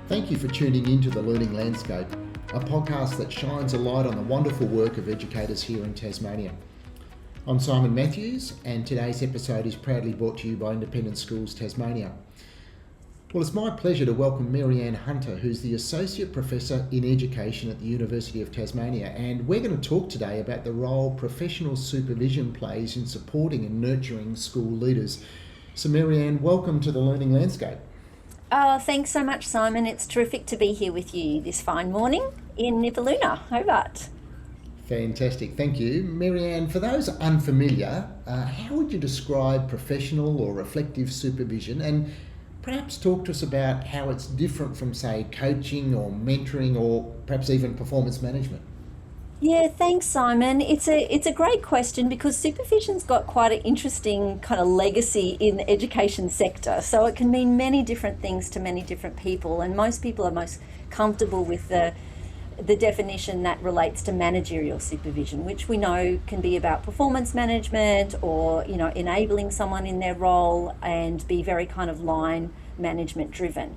Thank you for tuning into The Learning Landscape, a podcast that shines a light on the wonderful work of educators here in Tasmania. I'm Simon Matthews, and today's episode is proudly brought to you by Independent Schools Tasmania. Well, it's my pleasure to welcome Mary-Ann Hunter, who's the Associate Professor in Education at the University of Tasmania, and we're going to talk today about the role professional supervision plays in supporting and nurturing school leaders. So Mary-Ann, welcome to The Learning Landscape. Oh, thanks so much, Simon. It's terrific to be here with you this fine morning in Nipaluna, Hobart. Fantastic, thank you. Mary-Ann, for those unfamiliar, how would you describe professional or reflective supervision, and perhaps talk to us about how it's different from, say, coaching or mentoring or perhaps even performance management? Yeah, thanks, Simon. It's a great question because supervision's got quite an interesting kind of legacy in the education sector. So it can mean many different things to many different people, and most people are most comfortable with the definition that relates to managerial supervision, which we know can be about performance management or, enabling someone in their role and be very kind of line management driven.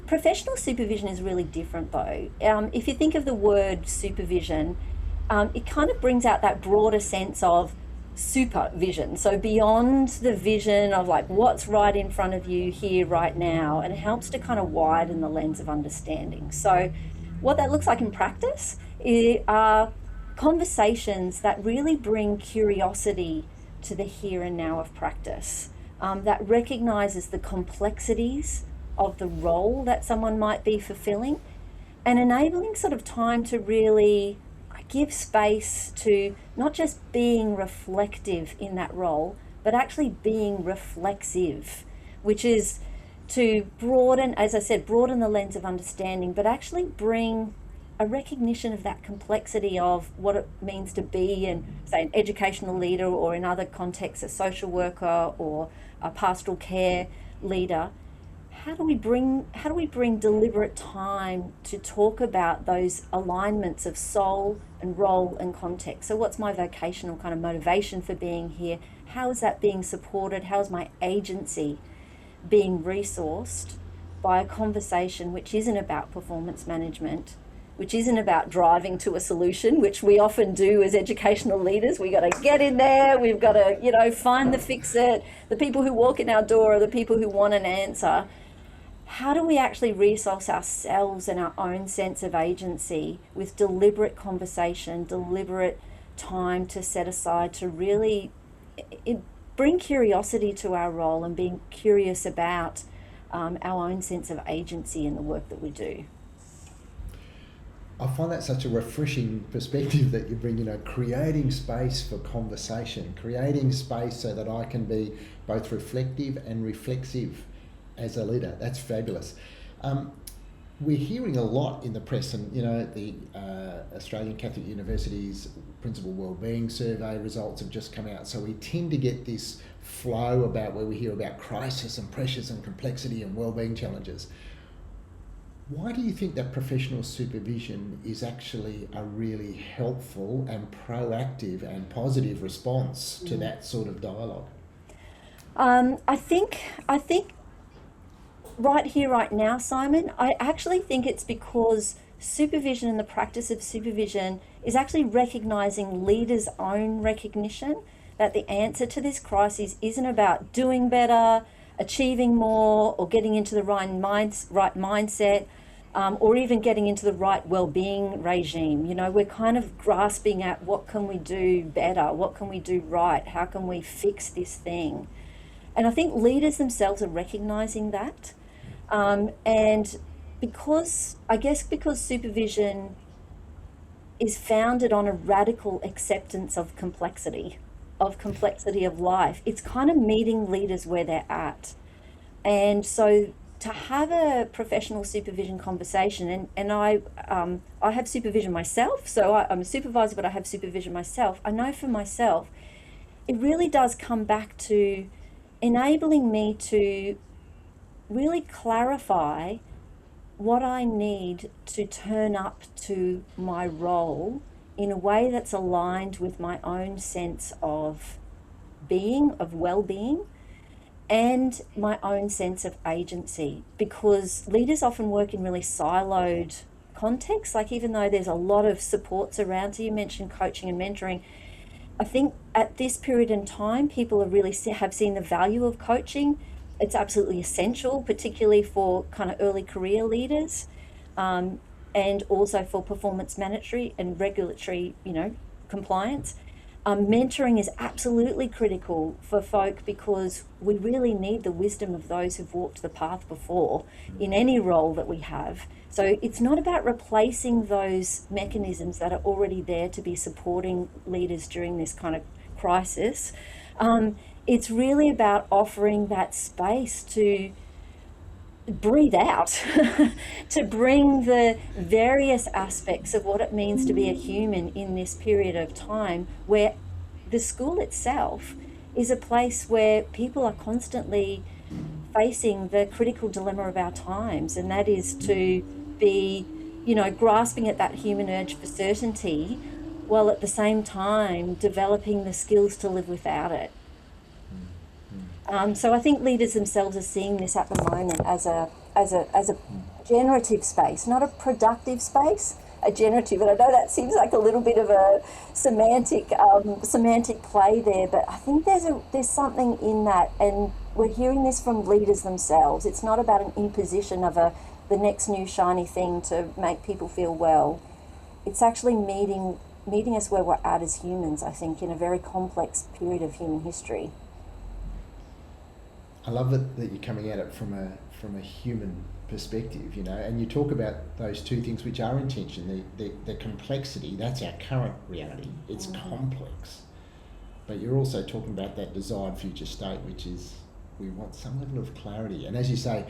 Professional supervision is really different though. If you think of the word supervision, it kind of brings out that broader sense of supervision. So beyond the vision of like what's right in front of you here right now, and it helps to kind of widen the lens of understanding. So what that looks like in practice are conversations that really bring curiosity to the here and now of practice, that recognizes the complexities of the role that someone might be fulfilling, and enabling sort of time to really give space to not just being reflective in that role, but actually being reflexive, which is to broaden, as I said, broaden the lens of understanding, but actually bring a recognition of that complexity of what it means to be, say, an educational leader, or in other contexts, a social worker or a pastoral care leader. How do we bring deliberate time to talk about those alignments of soul and role and context? So what's my vocational kind of motivation for being here? How is that being supported? How is my agency being resourced by a conversation which isn't about performance management, which isn't about driving to a solution, which we often do as educational leaders? We got to get in there, we've got to, find the fix-it. The people who walk in our door are the people who want an answer. How do we actually resource ourselves and our own sense of agency with deliberate conversation, deliberate time to set aside to really bring curiosity to our role and being curious about our own sense of agency in the work that we do? I find that such a refreshing perspective that you bring, creating space for conversation, creating space so that I can be both reflective and reflexive as a leader. That's fabulous. We're hearing a lot in the press, and the Australian Catholic University's Principal Wellbeing Survey results have just come out, so we tend to get this flow about where we hear about crisis and pressures and complexity and wellbeing challenges. Why do you think that professional supervision is actually a really helpful and proactive and positive response to that sort of dialogue? I think right here, right now, Simon, I actually think it's because supervision and the practice of supervision is actually recognizing leaders' own recognition that the answer to this crisis isn't about doing better, achieving more, or getting into the right mindset, or even getting into the right well-being regime. We're kind of grasping at what can we do better, what can we do right, how can we fix this thing? And I think leaders themselves are recognizing that. And because supervision is founded on a radical acceptance of complexity of life, it's kind of meeting leaders where they're at. And so to have a professional supervision conversation, and I have supervision myself, so I'm a supervisor, but I have supervision myself. I know for myself, it really does come back to enabling me to really clarify what I need to turn up to my role in a way that's aligned with my own sense of being, of well-being, and my own sense of agency, because leaders often work in really siloed contexts. Like, even though there's a lot of supports around, so you mentioned coaching and mentoring, I think at this period in time, people are really have seen the value of coaching. It's absolutely essential, particularly for kind of early career leaders, um, and also for performance monitoring and regulatory, compliance. Mentoring is absolutely critical for folk, because we really need the wisdom of those who've walked the path before in any role that we have. So it's not about replacing those mechanisms that are already there to be supporting leaders during this kind of crisis. It's really about offering that space to breathe out, to bring the various aspects of what it means to be a human in this period of time, where the school itself is a place where people are constantly facing the critical dilemma of our times, and that is to be, grasping at that human urge for certainty, while at the same time developing the skills to live without it. So I think leaders themselves are seeing this at the moment as a generative space, not a productive space. A generative, and I know that seems like a little bit of a semantic play there, but I think there's something in that, and we're hearing this from leaders themselves. It's not about an imposition of the next new shiny thing to make people feel well. It's actually meeting us where we're at as humans, I think, in a very complex period of human history. I love that you're coming at it from a human perspective, and you talk about those two things which are in tension. The complexity, that's our current reality. It's complex. But you're also talking about that desired future state, which is we want some level of clarity. And as you say,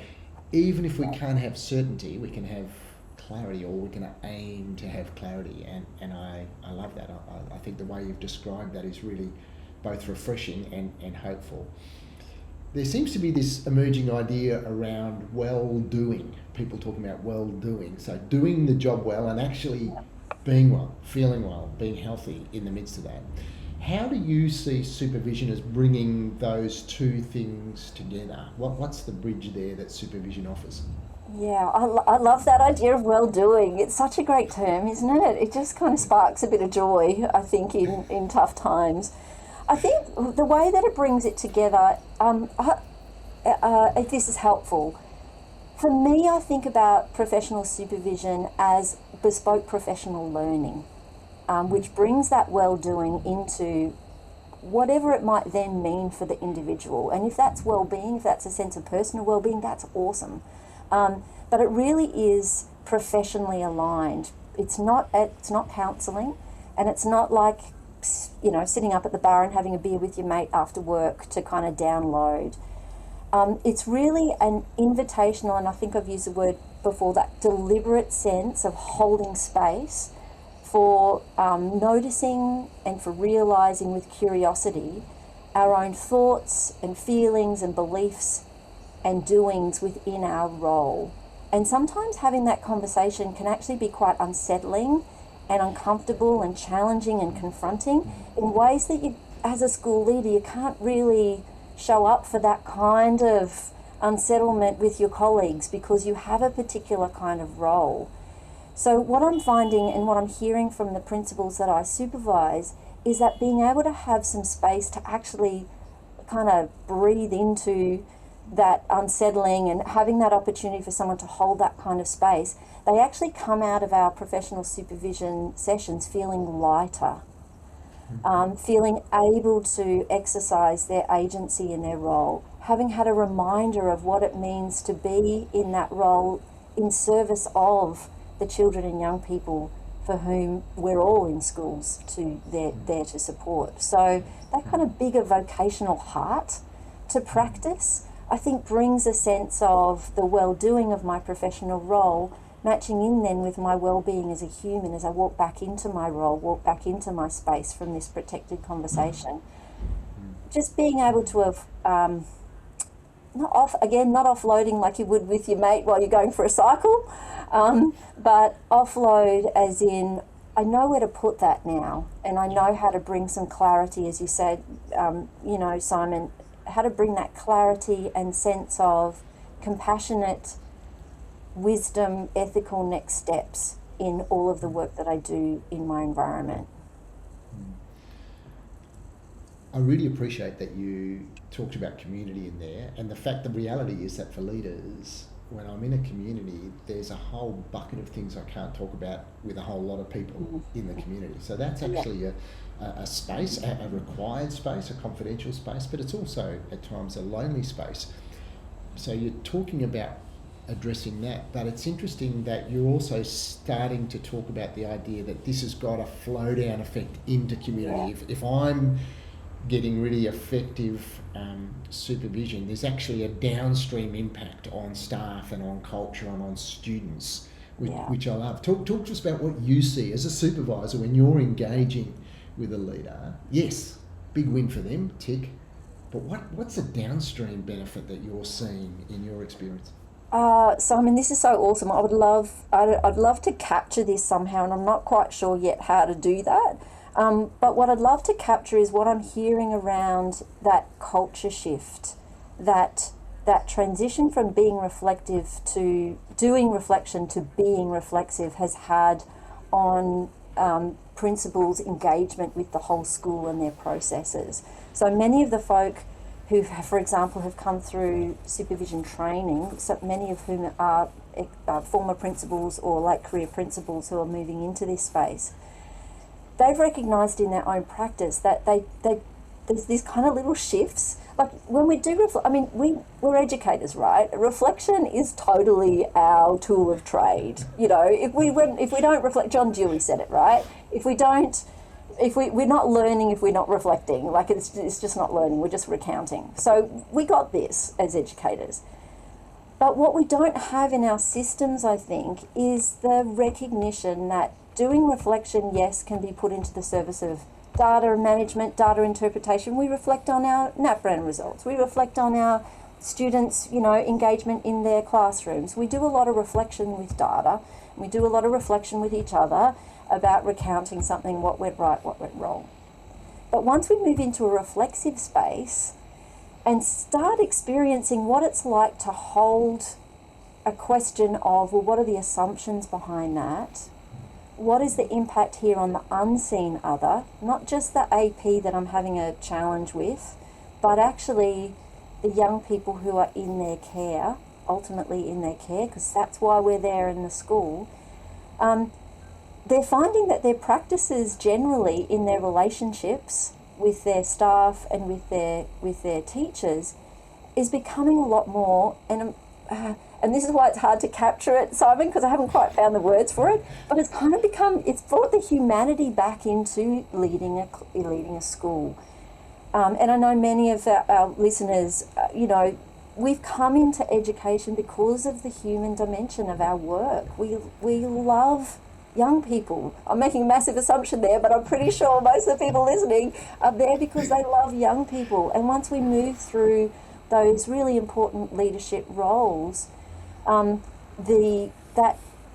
even if we can't have certainty, we can have clarity, or we can aim to have clarity. And I love that. I think the way you've described that is really both refreshing and hopeful. There seems to be this emerging idea around well-doing, people talking about well-doing, so doing the job well and actually being well, feeling well, being healthy in the midst of that. How do you see supervision as bringing those two things together? What's the bridge there that supervision offers? Yeah, I love that idea of well-doing. It's such a great term, isn't it? It just kind of sparks a bit of joy, I think, in tough times. I think the way that it brings it together, if this is helpful, for me, I think about professional supervision as bespoke professional learning, which brings that well-doing into whatever it might then mean for the individual. And if that's well-being, if that's a sense of personal well-being, that's awesome. But it really is professionally aligned. It's not counselling, and it's not like, sitting up at the bar and having a beer with your mate after work to kind of download. It's really an invitational, and I think I've used the word before, that deliberate sense of holding space for noticing and for realising with curiosity our own thoughts and feelings and beliefs and doings within our role. And sometimes having that conversation can actually be quite unsettling and uncomfortable and challenging and confronting in ways that you, as a school leader, you can't really show up for that kind of unsettlement with your colleagues, because you have a particular kind of role. So what I'm finding and what I'm hearing from the principals that I supervise is that being able to have some space to actually kind of breathe into that unsettling and having that opportunity for someone to hold that kind of space, they actually come out of our professional supervision sessions feeling lighter, feeling able to exercise their agency in their role, having had a reminder of what it means to be in that role in service of the children and young people for whom we're all in schools there to support. So that kind of bigger vocational heart to practice, I think, brings a sense of the well-doing of my professional role, matching in then with my well-being as a human as I walk back into my role, walk back into my space from this protected conversation. Just being able to have, not offloading like you would with your mate while you're going for a cycle, but offload as in, I know where to put that now, and I know how to bring some clarity, as you said, Simon, bring that clarity and sense of compassionate wisdom, ethical next steps in all of the work that I do in my environment. I really appreciate that you talked about community in there, and the fact, the reality is that for leaders, when I'm in a community, there's a whole bucket of things I can't talk about with a whole lot of people in the community. So that's actually a space, a required space, a confidential space, but it's also at times a lonely space. So you're talking about addressing that, but it's interesting that you're also starting to talk about the idea that this has got a flow down effect into community. If I'm getting really effective supervision, there's actually a downstream impact on staff and on culture and on students, which I love. Talk to us about what you see as a supervisor when you're engaging with a leader. Yes, big win for them, tick, but what's the downstream benefit that you're seeing in your experience? Simon, this is so awesome. I'd love to capture this somehow, and I'm not quite sure yet how to do that. But what I'd love to capture is what I'm hearing around that culture shift, that transition from being reflective to doing reflection to being reflexive has had on principals' engagement with the whole school and their processes. So many of the folk who, for example, have come through supervision training, so many of whom are former principals or late career principals who are moving into this space, they've recognised in their own practice that there's these kind of little shifts. Like when we do we're educators, right? Reflection is totally our tool of trade. You know, if we don't reflect, John Dewey said it, right? We're not learning if we're not reflecting. Like it's just not learning, we're just recounting. So we got this as educators. But what we don't have in our systems, I think, is the recognition that doing reflection, yes, can be put into the service of data management, data interpretation. We reflect on our NAPRAN results. We reflect on our students, engagement in their classrooms. We do a lot of reflection with data. We do a lot of reflection with each other about recounting something, what went right, what went wrong. But once we move into a reflexive space and start experiencing what it's like to hold a question of, well, what are the assumptions behind that? What is the impact here on the unseen other? Not just the AP that I'm having a challenge with, but actually the young people who are in their care, ultimately in their care, because that's why we're there in the school. They're finding that their practices generally in their relationships with their staff and with their teachers is becoming a lot more, and this is why it's hard to capture it, Simon, because I haven't quite found the words for it, but it's kind of it's brought the humanity back into leading a school. And I know many of our listeners, we've come into education because of the human dimension of our work. We love young people. I'm making a massive assumption there, but I'm pretty sure most of the people listening are there because they love young people. And once we move through those really important leadership roles,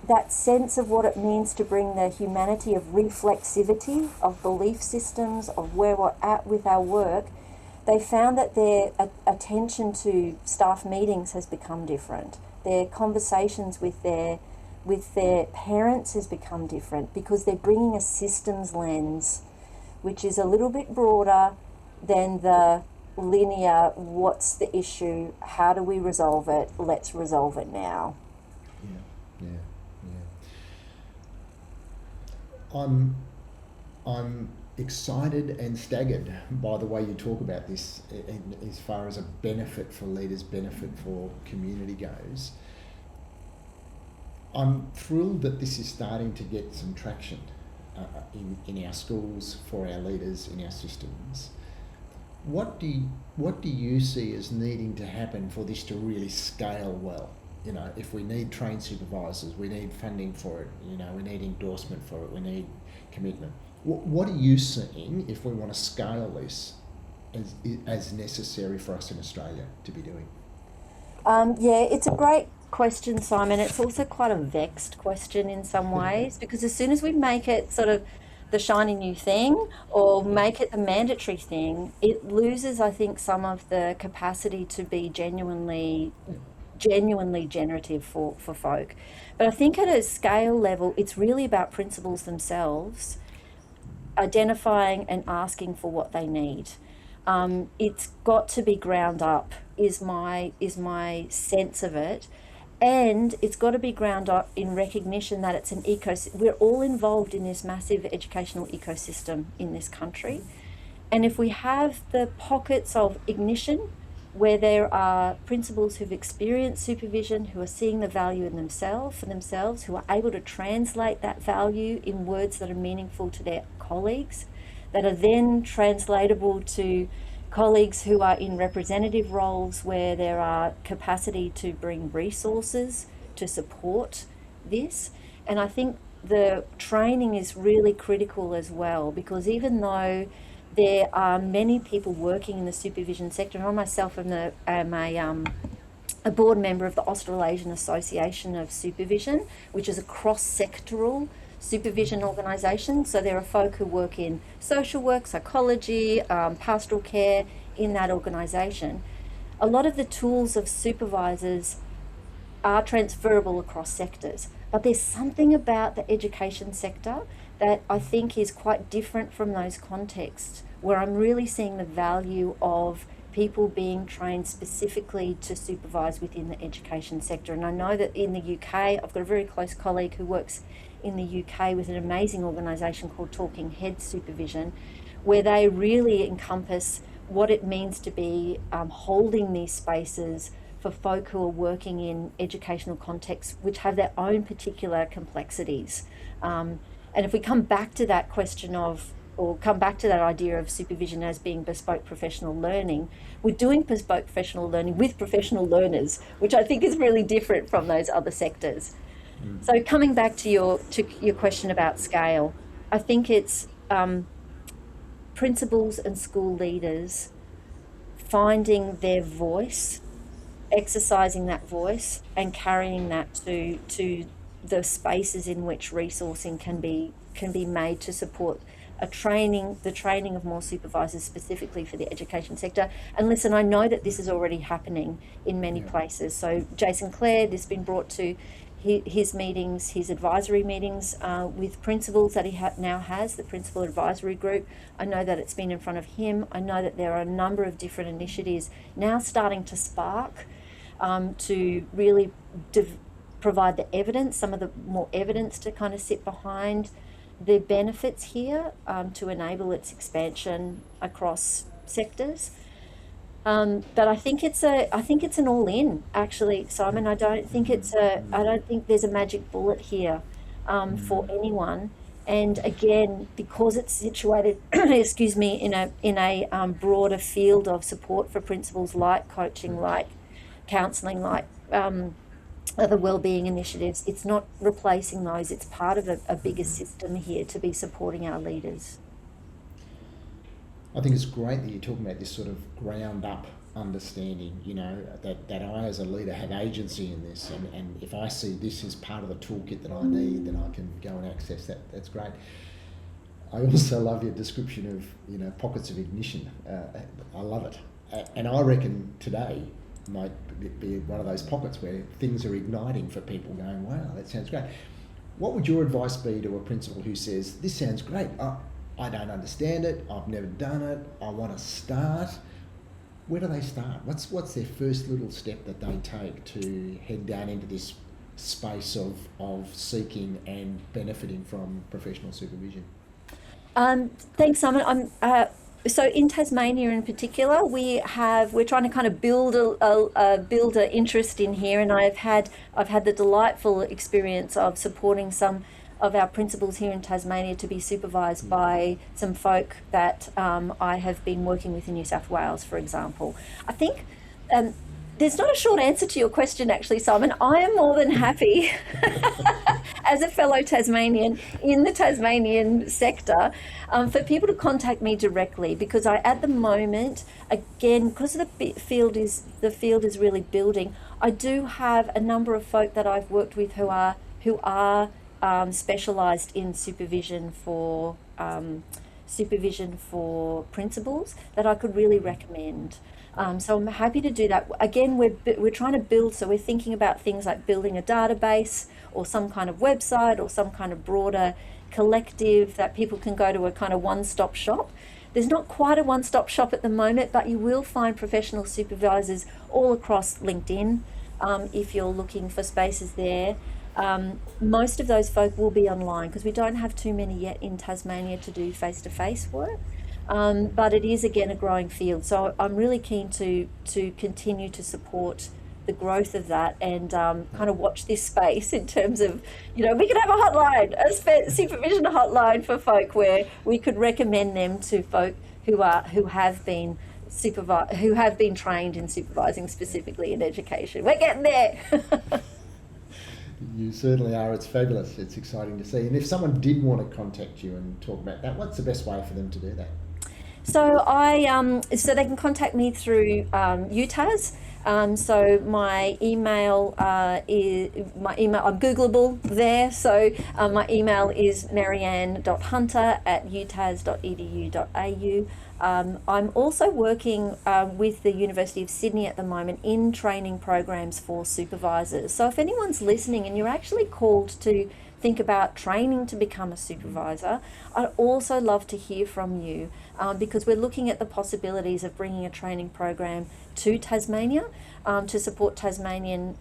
that sense of what it means to bring the humanity of reflexivity, of belief systems, of where we're at with our work, they found that their attention to staff meetings has become different. Their conversations with their parents has become different because they're bringing a systems lens, which is a little bit broader than the linear, what's the issue, how do we resolve it, let's resolve it now. I'm excited and staggered by the way you talk about this as far as a benefit for leaders, benefit for community goes. I'm thrilled that this is starting to get some traction in our schools, for our leaders, in our systems. What do you see as needing to happen for this to really scale well? If we need trained supervisors, we need funding for it, we need endorsement for it, we need commitment. What are you seeing if we want to scale this as necessary for us in Australia to be doing? It's a great question, Simon. It's also quite a vexed question in some ways, because as soon as we make it sort of the shiny new thing or make it the mandatory thing, it loses, I think, some of the capacity to be genuinely generative for folk. But I think at a scale level, it's really about principals themselves identifying and asking for what they need. It's got to be ground up, is my sense of it. And it's got to be ground up in recognition that it's an ecosystem. We're all involved in this massive educational ecosystem in this country. And if we have the pockets of ignition where there are principals who've experienced supervision, who are seeing the value in for themselves, who are able to translate that value in words that are meaningful to their colleagues, that are then translatable to colleagues who are in representative roles where there are capacity to bring resources to support this. And I think the training is really critical as well, because even though there are many people working in the supervision sector, and I myself am a board member of the Australasian Association of Supervision, which is a cross-sectoral supervision organisation. So there are folk who work in social work, psychology, pastoral care in that organisation. A lot of the tools of supervisors are transferable across sectors, but there's something about the education sector that I think is quite different from those contexts, where I'm really seeing the value of people being trained specifically to supervise within the education sector. And I know that in the UK, I've got a very close colleague who works in the UK with an amazing organisation called Talking Head Supervision, where they really encompass what it means to be holding these spaces for folk who are working in educational contexts which have their own particular complexities. And if we come back to that question of, or come back to that idea of supervision as being bespoke professional learning, we're doing bespoke professional learning with professional learners, which I think is really different from those other sectors. So coming back to your question about scale, I think it's principals and school leaders finding their voice, exercising that voice, and carrying that to the spaces in which resourcing can be made to support the training of more supervisors specifically for the education sector. And listen, I know that this is already happening in many places. So Jason Clare, this has been brought to his meetings, his advisory meetings with principals that he now has, the Principal Advisory Group. I know that it's been in front of him. I know that there are a number of different initiatives now starting to spark to really provide the evidence, some of the more evidence to kind of sit behind the benefits here to enable its expansion across sectors. But I think it's an all-in, actually, Simon. I don't think there's a magic bullet here for anyone. And again, because it's situated, excuse me, in a broader field of support for principles like coaching, like counselling, like other wellbeing initiatives, it's not replacing those. It's part of a bigger system here to be supporting our leaders. I think it's great that you're talking about this sort of ground up understanding, that I as a leader have agency in this, and if I see this as part of the toolkit that I need, then I can go and access that. That's great. I also love your description of, pockets of ignition. I love it. And I reckon today might be one of those pockets where things are igniting for people going, wow, that sounds great. What would your advice be to a principal who says, this sounds great, I don't understand it, I've never done it, I want to start? Where do they start? What's their first little step that they take to head down into this space of seeking and benefiting from professional supervision? Thanks, Simon. So in Tasmania in particular, we're trying to kind of build a interest in here, and I've had the delightful experience of supporting some of our principals here in Tasmania to be supervised by some folk that I have been working with in New South Wales, for example. I think there's not a short answer to your question, actually, Simon. I am more than happy, as a fellow Tasmanian in the Tasmanian sector, for people to contact me directly, because at the moment, again, because the field is really building, I do have a number of folk that I've worked with who are specialised in supervision for principals that I could really recommend. So I'm happy to do that. Again, we're trying to build, so we're thinking about things like building a database or some kind of website or some kind of broader collective that people can go to, a kind of one-stop shop. There's not quite a one-stop shop at the moment, but you will find professional supervisors all across LinkedIn if you're looking for spaces there. Most of those folk will be online because we don't have too many yet in Tasmania to do face-to-face work. But it is, again, a growing field. So I'm really keen to continue to support the growth of that and kind of watch this space in terms of, we could have a hotline, a supervision hotline for folk where we could recommend them to folk who have been trained in supervising, specifically in education. We're getting there. You certainly are. It's fabulous. It's exciting to see. And if someone did want to contact you and talk about that, what's the best way for them to do that? So so they can contact me through UTAS. So my email I'm Googleable there. So my email is marianne.hunter@utas.edu.au. I'm also working with the University of Sydney at the moment in training programs for supervisors. So if anyone's listening and you're actually called to think about training to become a supervisor, I'd also love to hear from you because we're looking at the possibilities of bringing a training program to Tasmania to support Tasmanians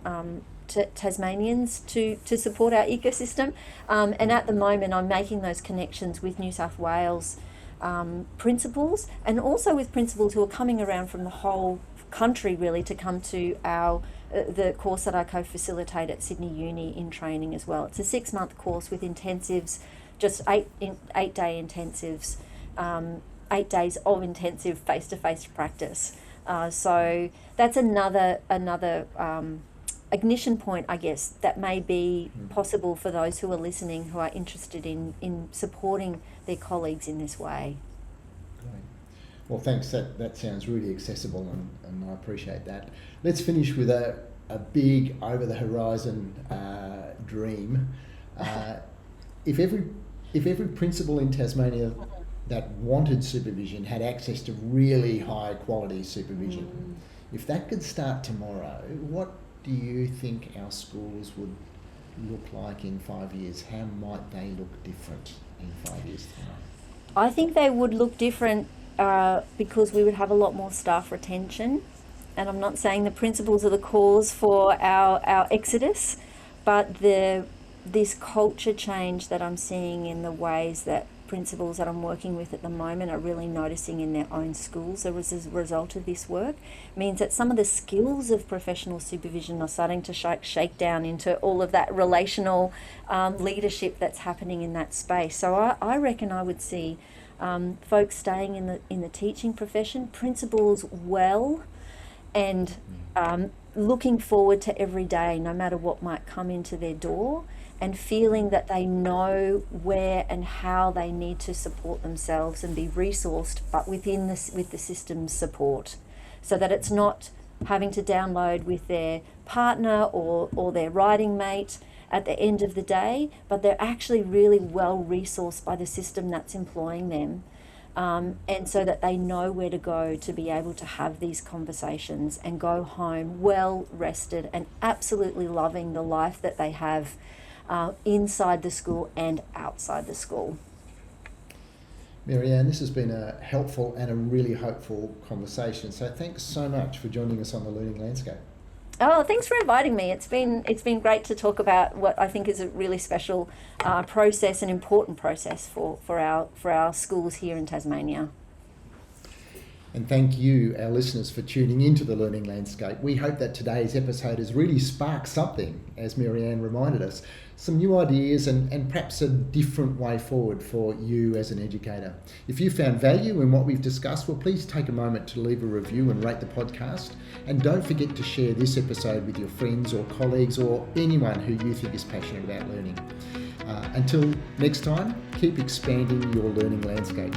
to support our ecosystem. And at the moment, I'm making those connections with New South Wales principals and also with principals who are coming around from the whole country really to come to the course that I co-facilitate at Sydney Uni in training as well. It's a 6-month course with intensives, just 8-day intensives, 8 days of intensive face-to-face practice. So that's another ignition point, I guess, that may be possible for those who are listening who are interested in supporting their colleagues in this way. Great. Well, thanks. That sounds really accessible and I appreciate that. Let's finish with a big over-the-horizon dream. If every principal in Tasmania that wanted supervision had access to really high quality supervision, if that could start tomorrow, what do you think our schools would look like in 5 years? How might they look different in 5 years' time? I think they would look different because we would have a lot more staff retention. And I'm not saying the principals are the cause for our exodus, but this culture change that I'm seeing in the ways that principals that I'm working with at the moment are really noticing in their own schools as a result of this work means that some of the skills of professional supervision are starting to shake down into all of that relational leadership that's happening in that space. So I reckon I would see folks staying in the teaching profession, principals well, and looking forward to every day, no matter what might come into their door, and feeling that they know where and how they need to support themselves and be resourced, but with the system's support, so that it's not having to download with their partner or their riding mate at the end of the day, but they're actually really well resourced by the system that's employing them. And so that they know where to go to be able to have these conversations and go home well rested and absolutely loving the life that they have inside the school and outside the school. Marianne, this has been a helpful and a really hopeful conversation. So thanks so much for joining us on The Learning Landscape. Oh, thanks for inviting me. It's been great to talk about what I think is a really special process, an important process for our schools here in Tasmania. And thank you, our listeners, for tuning into The Learning Landscape. We hope that today's episode has really sparked something, as Marianne reminded us, some new ideas and perhaps a different way forward for you as an educator. If you found value in what we've discussed, well, please take a moment to leave a review and rate the podcast. And don't forget to share this episode with your friends or colleagues or anyone who you think is passionate about learning. Until next time, keep expanding your learning landscape.